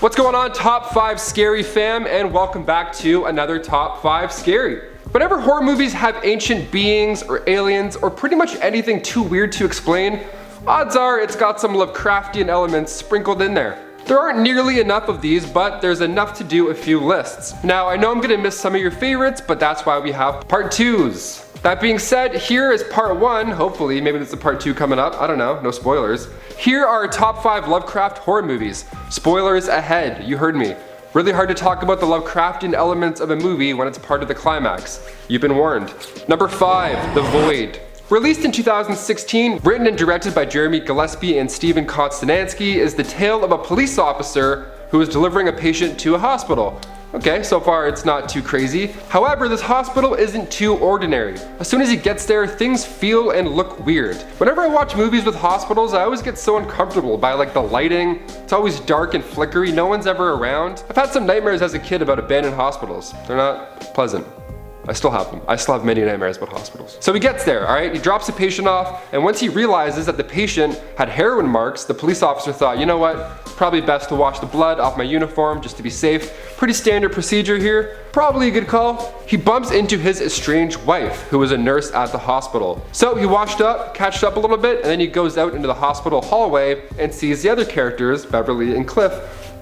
What's going on, Top 5 Scary fam, and welcome back to another Top 5 Scary. Whenever horror movies have ancient beings or aliens or pretty much anything too weird to explain, odds are it's got some Lovecraftian elements sprinkled in there. There aren't nearly enough of these, but there's enough to do a few lists. Now, I know I'm gonna miss some of your favorites, but that's why we have part 2s. That being said, here is part 1, hopefully, maybe there's a part 2 coming up, I don't know, no spoilers. Here are our top 5 Lovecraft horror movies. Spoilers ahead, you heard me. Really hard to talk about the Lovecraftian elements of a movie when it's part of the climax. You've been warned. Number 5, The Void. Released in 2016, written and directed by Jeremy Gillespie and Steven Konstantansky, is the tale of a police officer who is delivering a patient to a hospital. Okay, so far it's not too crazy. However, this hospital isn't too ordinary. As soon as he gets there, things feel and look weird. Whenever I watch movies with hospitals, I always get so uncomfortable by the lighting. It's always dark and flickery, no one's ever around. I've had some nightmares as a kid about abandoned hospitals. They're not pleasant. I still have them. I still have many nightmares about hospitals. So he gets there, alright? He drops the patient off, and once he realizes that the patient had heroin marks, the police officer thought, you know what? Probably best to wash the blood off my uniform just to be safe. Pretty standard procedure here. Probably a good call. He bumps into his estranged wife, who was a nurse at the hospital. So he washed up, catched up a little bit, and then he goes out into the hospital hallway and sees the other characters, Beverly and Cliff,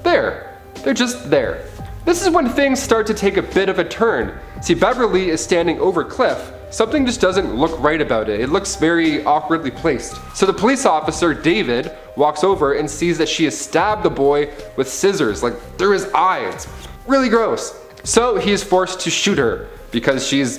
there. They're just there. This is when things start to take a bit of a turn. See, Beverly is standing over Cliff. Something just doesn't look right about it. It looks very awkwardly placed. So the police officer, David, walks over and sees that she has stabbed the boy with scissors, through his eye. It's really gross. So he is forced to shoot her because she's,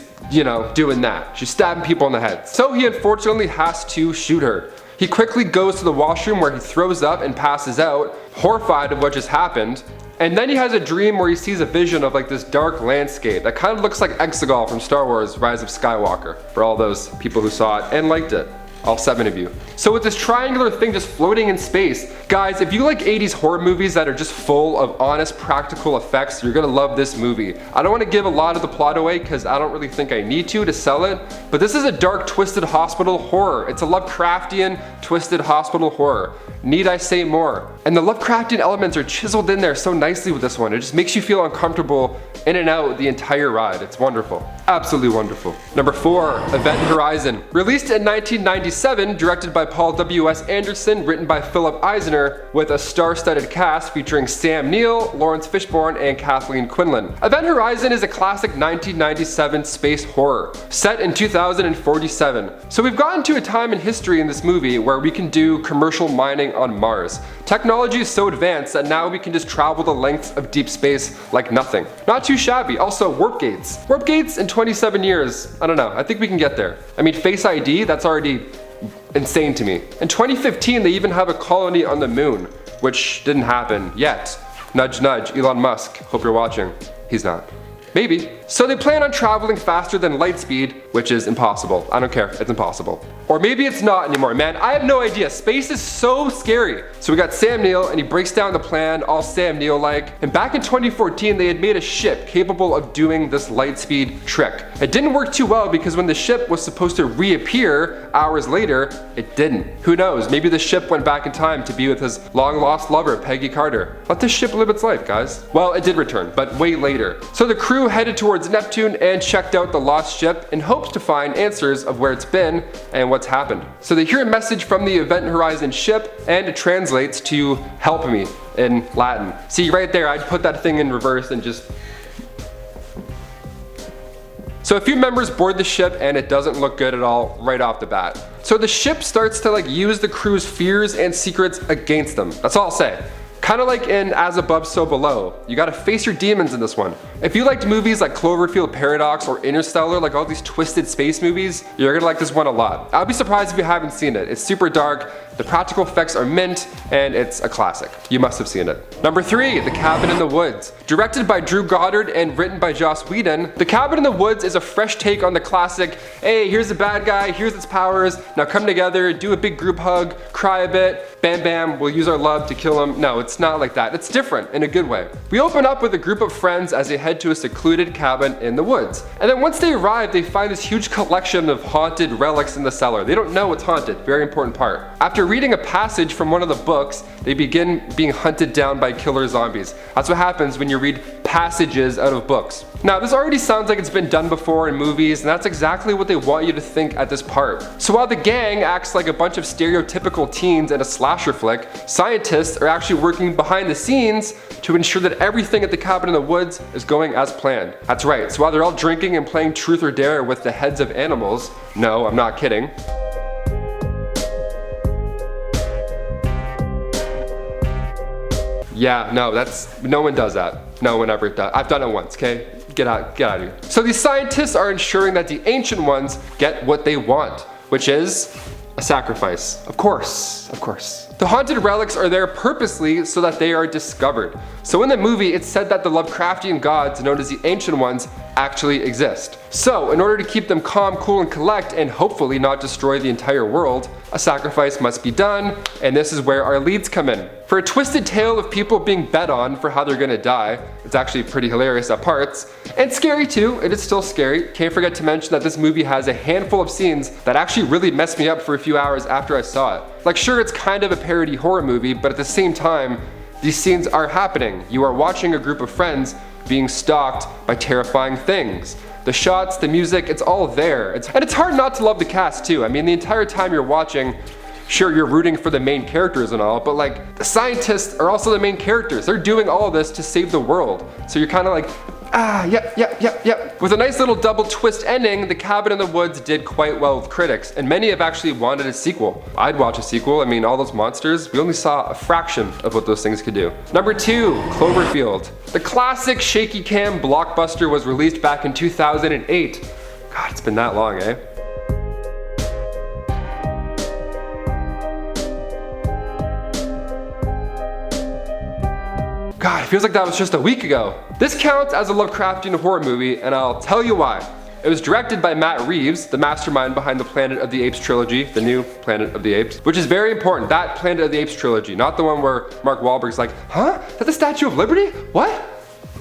doing that. She's stabbing people in the head. So he unfortunately has to shoot her. He quickly goes to the washroom where he throws up and passes out, horrified of what just happened. And then he has a dream where he sees a vision of this dark landscape that kind of looks like Exegol from Star Wars Rise of Skywalker, for all those people who saw it and liked it. All 7 of you. So with this triangular thing just floating in space, guys, if you like 80s horror movies that are just full of honest practical effects, you're gonna love this movie. I don't want to give a lot of the plot away because I don't really think I need to sell it, but this is a dark, twisted hospital horror. It's a Lovecraftian, twisted hospital horror. Need I say more? And the Lovecraftian elements are chiseled in there so nicely with this one. It just makes you feel uncomfortable in and out the entire ride. It's wonderful. Absolutely wonderful. Number 4, Event Horizon. Released in 1997, directed by Paul W.S. Anderson, written by Philip Eisner, with a star-studded cast featuring Sam Neill, Lawrence Fishburne, and Kathleen Quinlan. Event Horizon is a classic 1997 space horror, set in 2047. So we've gotten to a time in history in this movie where we can do commercial mining on Mars. Technology is so advanced that now we can just travel the lengths of deep space like nothing. Not too shabby. Also, warp gates. Warp gates in 27 years, I don't know, I think we can get there. I mean, Face ID, that's already insane to me. In 2015, they even have a colony on the moon, which didn't happen yet. Nudge, nudge, Elon Musk, hope you're watching. He's not. Maybe. So they plan on traveling faster than light speed, which is impossible. I don't care, it's impossible. Or maybe it's not anymore, man. I have no idea. Space is so scary. So we got Sam Neill, and he breaks down the plan, all Sam Neill-like. And back in 2014, they had made a ship capable of doing this light speed trick. It didn't work too well because when the ship was supposed to reappear hours later, it didn't. Who knows? Maybe the ship went back in time to be with his long-lost lover, Peggy Carter. Let this ship live its life, guys. Well, it did return, but way later. So the crew headed towards Neptune and checked out the lost ship in hopes to find answers of where it's been and what's happened. So they hear a message from the Event Horizon ship, and it translates to "help me" in Latin. See right there, I'd put that thing in reverse and just... So a few members board the ship and it doesn't look good at all right off the bat. So the ship starts to use the crew's fears and secrets against them. That's all I'll say. Kind of like in As Above, So Below. You gotta face your demons in this one. If you liked movies like Cloverfield Paradox or Interstellar, all these twisted space movies, you're gonna like this one a lot. I'll be surprised if you haven't seen it. It's super dark, the practical effects are mint, and it's a classic. You must have seen it. Number 3, The Cabin in the Woods. Directed by Drew Goddard and written by Joss Whedon, The Cabin in the Woods is a fresh take on the classic, hey, here's the bad guy, here's its powers, now come together, do a big group hug, cry a bit, bam bam, we'll use our love to kill him. No, it's not like that. It's different in a good way. We open up with a group of friends as they head to a secluded cabin in the woods. And then once they arrive, they find this huge collection of haunted relics in the cellar. They don't know it's haunted, very important part. After reading a passage from one of the books, they begin being hunted down by killer zombies. That's what happens when you read passages out of books. Now, this already sounds like it's been done before in movies, and that's exactly what they want you to think at this part. So while the gang acts like a bunch of stereotypical teens in a slasher flick, scientists are actually working behind the scenes to ensure that everything at the cabin in the woods is going as planned. That's right, so while they're all drinking and playing truth or dare with the heads of animals, no, I'm not kidding. Yeah, no, no one does that. No one ever does. I've done it once, okay? Get out of here. So these scientists are ensuring that the ancient ones get what they want, which is a sacrifice. Of course, of course. The haunted relics are there purposely so that they are discovered. So in the movie, it's said that the Lovecraftian gods, known as the Ancient Ones, actually exist. So in order to keep them calm, cool, and collect, and hopefully not destroy the entire world, a sacrifice must be done, and this is where our leads come in. For a twisted tale of people being bet on for how they're gonna die, it's actually pretty hilarious at parts, and scary too. It is still scary. Can't forget to mention that this movie has a handful of scenes that actually really messed me up for a few hours after I saw it. Like, sure, it's kind of a parody horror movie, but at the same time, these scenes are happening. You are watching a group of friends being stalked by terrifying things. The shots, the music, it's all there. And it's hard not to love the cast too. I mean, the entire time you're watching, sure, you're rooting for the main characters and all, but like, the scientists are also the main characters. They're doing all of this to save the world. So you're kind of like, yep. With a nice little double twist ending, The Cabin in the Woods did quite well with critics, and many have actually wanted a sequel. I'd watch a sequel. I mean, all those monsters, we only saw a fraction of what those things could do. Number 2, Cloverfield. The classic shaky cam blockbuster was released back in 2008. God, it's been that long, eh? God, it feels like that was just a week ago. This counts as a Lovecraftian horror movie, and I'll tell you why. It was directed by Matt Reeves, the mastermind behind the Planet of the Apes trilogy, the new Planet of the Apes, which is very important. That Planet of the Apes trilogy, not the one where Mark Wahlberg's like, huh? Is that the Statue of Liberty? What?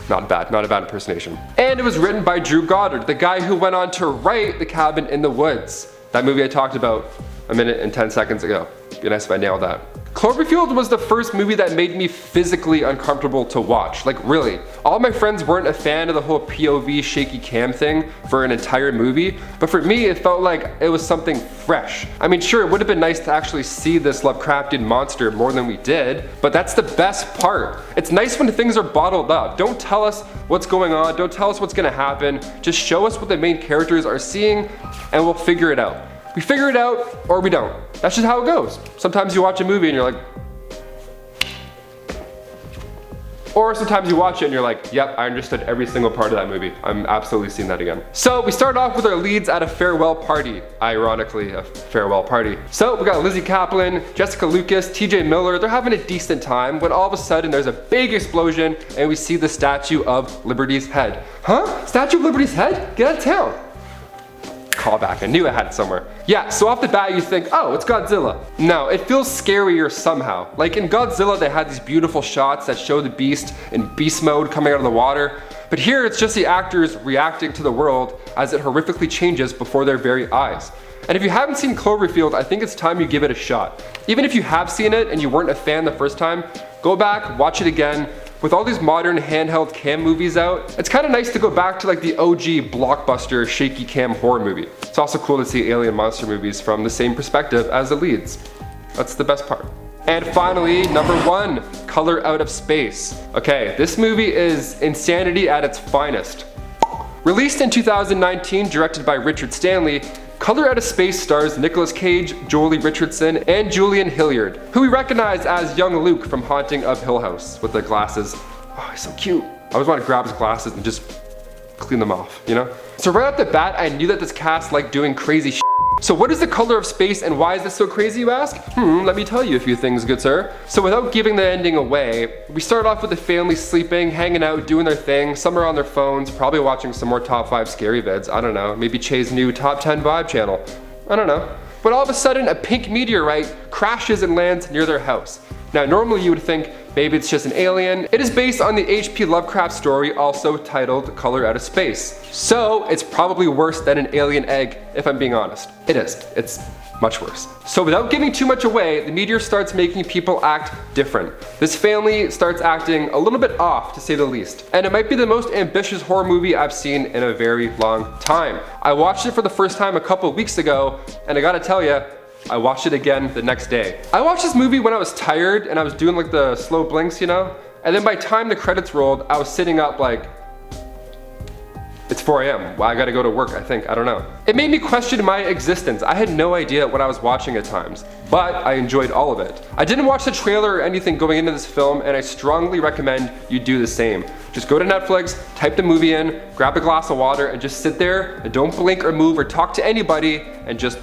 Not a bad impersonation. And it was written by Drew Goddard, the guy who went on to write The Cabin in the Woods, that movie I talked about a minute and 10 seconds ago. Be nice if I nailed that. Cloverfield was the first movie that made me physically uncomfortable to watch. Like, really. All my friends weren't a fan of the whole POV shaky cam thing for an entire movie, but for me it felt like it was something fresh. I mean, sure, it would have been nice to actually see this Lovecraftian monster more than we did, but that's the best part. It's nice when things are bottled up. Don't tell us what's going on, don't tell us what's gonna happen, just show us what the main characters are seeing and we'll figure it out. We figure it out or we don't. That's just how it goes. Sometimes you watch a movie and you're like, or sometimes you watch it and you're like, yep, I understood every single part of that movie. I'm absolutely seeing that again. So we start off with our leads at a farewell party. Ironically, a farewell party. So we got Lizzie Kaplan, Jessica Lucas, TJ Miller. They're having a decent time when all of a sudden there's a big explosion and we see the Statue of Liberty's head. Huh? Statue of Liberty's head? Get out of town. Callback, I knew I had it somewhere. Yeah, so off the bat you think, oh, it's Godzilla. No, it feels scarier somehow. Like in Godzilla they had these beautiful shots that show the beast in beast mode coming out of the water, but here it's just the actors reacting to the world as it horrifically changes before their very eyes. And if you haven't seen Cloverfield, I think it's time you give it a shot. Even if you have seen it and you weren't a fan the first time, go back, watch it again. With all these modern handheld cam movies out, it's kind of nice to go back to like the OG blockbuster shaky cam horror movie. It's also cool to see alien monster movies from the same perspective as the leads. That's the best part. And finally, number 1, Color Out of Space. Okay, this movie is insanity at its finest. Released in 2019, directed by Richard Stanley, Color Out of Space stars Nicolas Cage, Joely Richardson, and Julian Hilliard, who we recognize as young Luke from Haunting of Hill House with the glasses. Oh, he's so cute. I always want to grab his glasses and just clean them off, you know? So right off the bat, I knew that this cast liked doing crazy shit. So what is the Color of Space and why is this so crazy, you ask? Let me tell you a few things, good sir. So without giving the ending away, we start off with the family sleeping, hanging out, doing their thing. Some are on their phones, probably watching some more top 5 scary vids. I don't know, maybe Che's new top 10 vibe channel. I don't know. But all of a sudden, a pink meteorite crashes and lands near their house. Now, normally you would think maybe it's just an alien. It is based on the H.P. Lovecraft story, also titled Color Out of Space. So it's probably worse than an alien egg, if I'm being honest. It is. It's much worse. So without giving too much away, the meteor starts making people act different. This family starts acting a little bit off, to say the least. And it might be the most ambitious horror movie I've seen in a very long time. I watched it for the first time a couple weeks ago, and I gotta tell you, I watched it again the next day. I watched this movie when I was tired and I was doing like the slow blinks, you know? And then by the time the credits rolled, I was sitting up like, it's 4 a.m. Well, I gotta go to work, I think. I don't know. It made me question my existence. I had no idea what I was watching at times, but I enjoyed all of it. I didn't watch the trailer or anything going into this film, and I strongly recommend you do the same. Just go to Netflix, type the movie in, grab a glass of water, and just sit there and don't blink or move or talk to anybody and just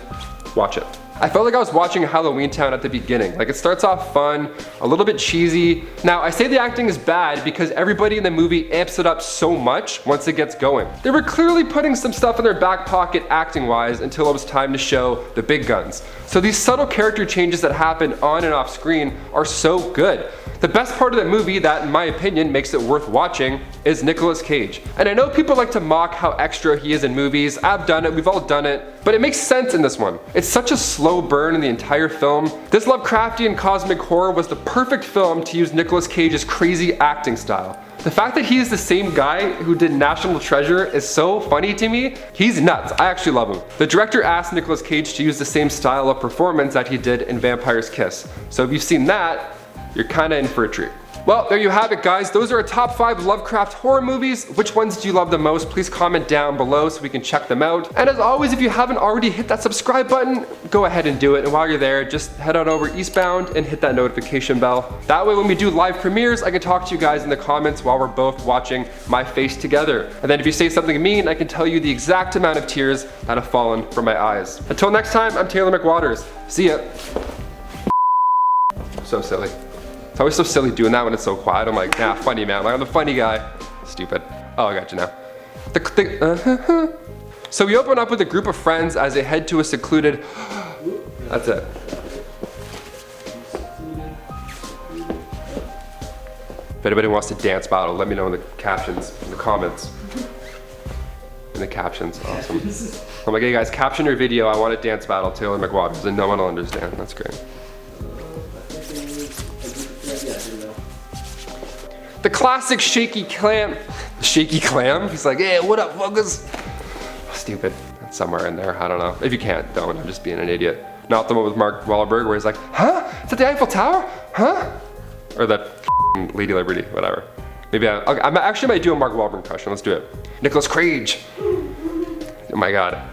watch it. I felt like I was watching Halloween Town at the beginning. Like, it starts off fun, a little bit cheesy. Now, I say the acting is bad because everybody in the movie amps it up so much once it gets going. They were clearly putting some stuff in their back pocket acting-wise until it was time to show the big guns. So these subtle character changes that happen on and off screen are so good. The best part of the movie that, in my opinion, makes it worth watching is Nicolas Cage. And I know people like to mock how extra he is in movies. I've done it, we've all done it, but it makes sense in this one. It's such a slow burn in the entire film. This Lovecraftian cosmic horror was the perfect film to use Nicolas Cage's crazy acting style. The fact that he is the same guy who did National Treasure is so funny to me. He's nuts. I actually love him. The director asked Nicolas Cage to use the same style of performance that he did in Vampire's Kiss. So if you've seen that, you're kinda in for a treat. Well, there you have it, guys. Those are our top 5 Lovecraft horror movies. Which ones do you love the most? Please comment down below so we can check them out. And as always, if you haven't already hit that subscribe button, go ahead and do it. And while you're there, just head on over eastbound and hit that notification bell. That way, when we do live premieres, I can talk to you guys in the comments while we're both watching my face together. And then if you say something mean, I can tell you the exact amount of tears that have fallen from my eyes. Until next time, I'm Taylor McWatters. See ya. So silly. It's always so silly doing that when it's so quiet. I'm like, nah, funny man. I'm the funny guy. Stupid. Oh, I got you now. So we open up with a group of friends as they head to a secluded... That's it. If anybody wants to dance battle, let me know in the captions, in the comments. In the captions, awesome. I'm like, hey guys, caption your video. I want a dance battle, Taylor McWatters, and no one will understand. That's great. The classic shaky clam. Shaky clam? He's like, hey, what up, fuckers? Stupid. That's somewhere in there. I don't know. If you can't, don't. I'm just being an idiot. Not the one with Mark Wahlberg where he's like, huh? Is that the Eiffel Tower? Huh? Or that Lady Liberty, whatever. Maybe I actually might do a Mark Wahlberg impression. Let's do it. Nicolas Cage. Oh my god.